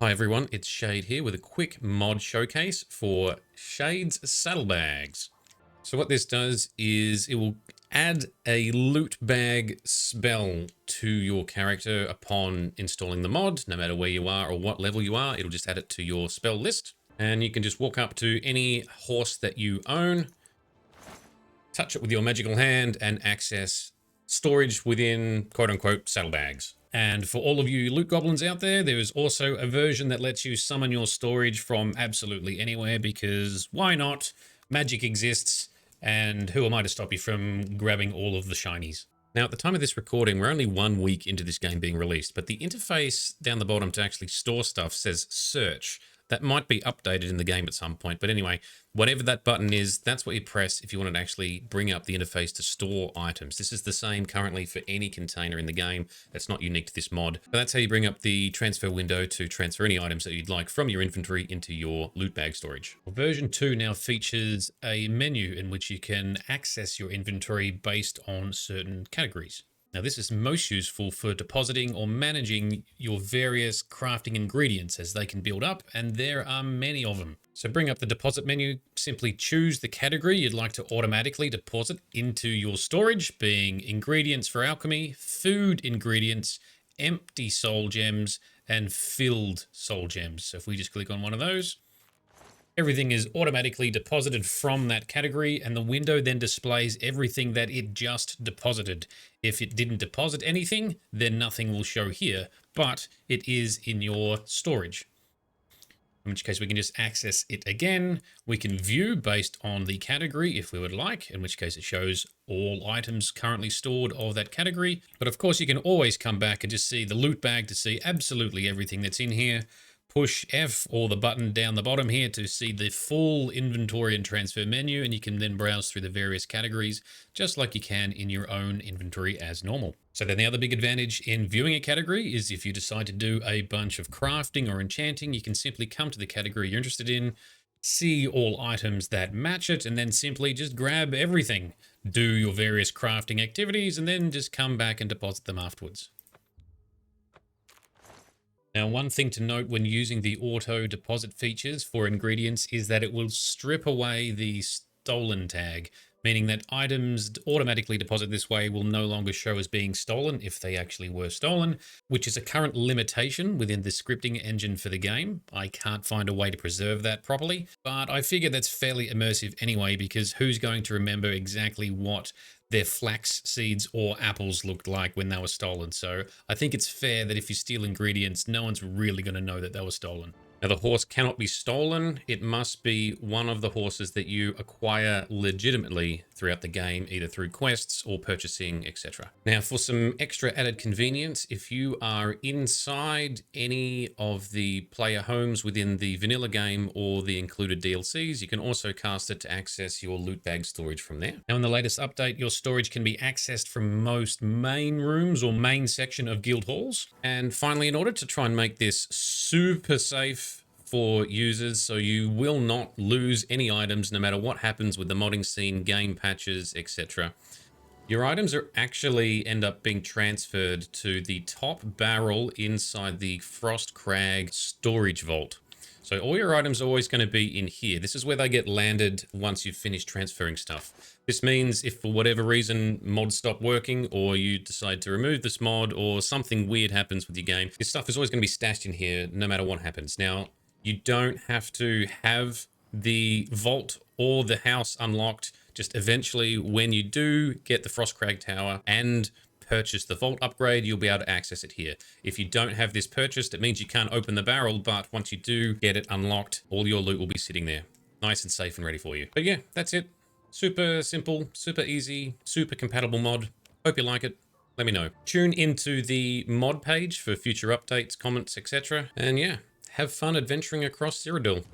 Hi everyone, it's Shade here with a quick mod showcase for Shade's Saddlebags. So what this does is it will add a loot bag spell to your character upon installing the mod. No matter where you are or what level you are, it'll just add it to your spell list. And you can just walk up to any horse that you own, touch it with your magical hand, and access storage within quote-unquote saddlebags. And for all of you loot goblins out there, there is also a version that lets you summon your storage from absolutely anywhere, because why not? Magic exists, and who am I to stop you from grabbing all of the shinies? Now, at the time of this recording, we're only 1 week into this game being released, but the interface down the bottom to actually store stuff says search. That might be updated in the game at some point, but anyway, whatever that button is, that's what you press if you want to actually bring up the interface to store items. This is the same currently for any container in the game. That's not unique to this mod. But that's how you bring up the transfer window to transfer any items that you'd like from your inventory into your loot bag storage. Version 2 now features a menu in which you can access your inventory based on certain categories. Now, this is most useful for depositing or managing your various crafting ingredients as they can build up, and there are many of them. So bring up the deposit menu, simply choose the category you'd like to automatically deposit into your storage, being ingredients for alchemy, food ingredients, empty soul gems, and filled soul gems. So if we just click on one of those, everything is automatically deposited from that category, and the window then displays everything that it just deposited. If it didn't deposit anything, then nothing will show here, but it is in your storage. In which case we can just access it again. We can view based on the category if we would like, in which case it shows all items currently stored of that category. But of course you can always come back and just see the loot bag to see absolutely everything that's in here. Push F or the button down the bottom here to see the full inventory and transfer menu, and you can then browse through the various categories just like you can in your own inventory as normal. So then the other big advantage in viewing a category is if you decide to do a bunch of crafting or enchanting, you can simply come to the category you're interested in, see all items that match it, and then simply just grab everything, do your various crafting activities, and then just come back and deposit them afterwards. Now, one thing to note when using the auto deposit features for ingredients is that it will strip away the stolen tag, meaning that items automatically deposited this way will no longer show as being stolen if they actually were stolen, which is a current limitation within the scripting engine for the game. I can't find a way to preserve that properly, but I figure that's fairly immersive anyway, because who's going to remember exactly what their flax seeds or apples looked like when they were stolen? So I think it's fair that if you steal ingredients, no one's really going to know that they were stolen. Now, the horse cannot be stolen. It must be one of the horses that you acquire legitimately throughout the game, either through quests or purchasing, etc. Now, for some extra added convenience, if you are inside any of the player homes within the vanilla game or the included DLCs, you can also cast it to access your loot bag storage from there. Now, in the latest update, your storage can be accessed from most main rooms or main section of guild halls. And finally, in order to try and make this super safe for users, so you will not lose any items no matter what happens with the modding scene, game patches, etc. Your items are actually end up being transferred to the top barrel inside the Frostcrag storage vault. So all your items are always going to be in here. This is where they get landed once you've finished transferring stuff. This means if for whatever reason mods stop working, or you decide to remove this mod, or something weird happens with your game, your stuff is always going to be stashed in here no matter what happens. Now, you don't have to have the vault or the house unlocked. Just eventually, when you do get the Frostcrag Tower and purchase the vault upgrade, you'll be able to access it here. If you don't have this purchased, it means you can't open the barrel, but once you do get it unlocked, all your loot will be sitting there, nice and safe and ready for you. But yeah, that's it. Super simple, super easy, super compatible mod. Hope you like it. Let me know. Tune into the mod page for future updates, comments, etc. And yeah, have fun adventuring across Cyrodiil.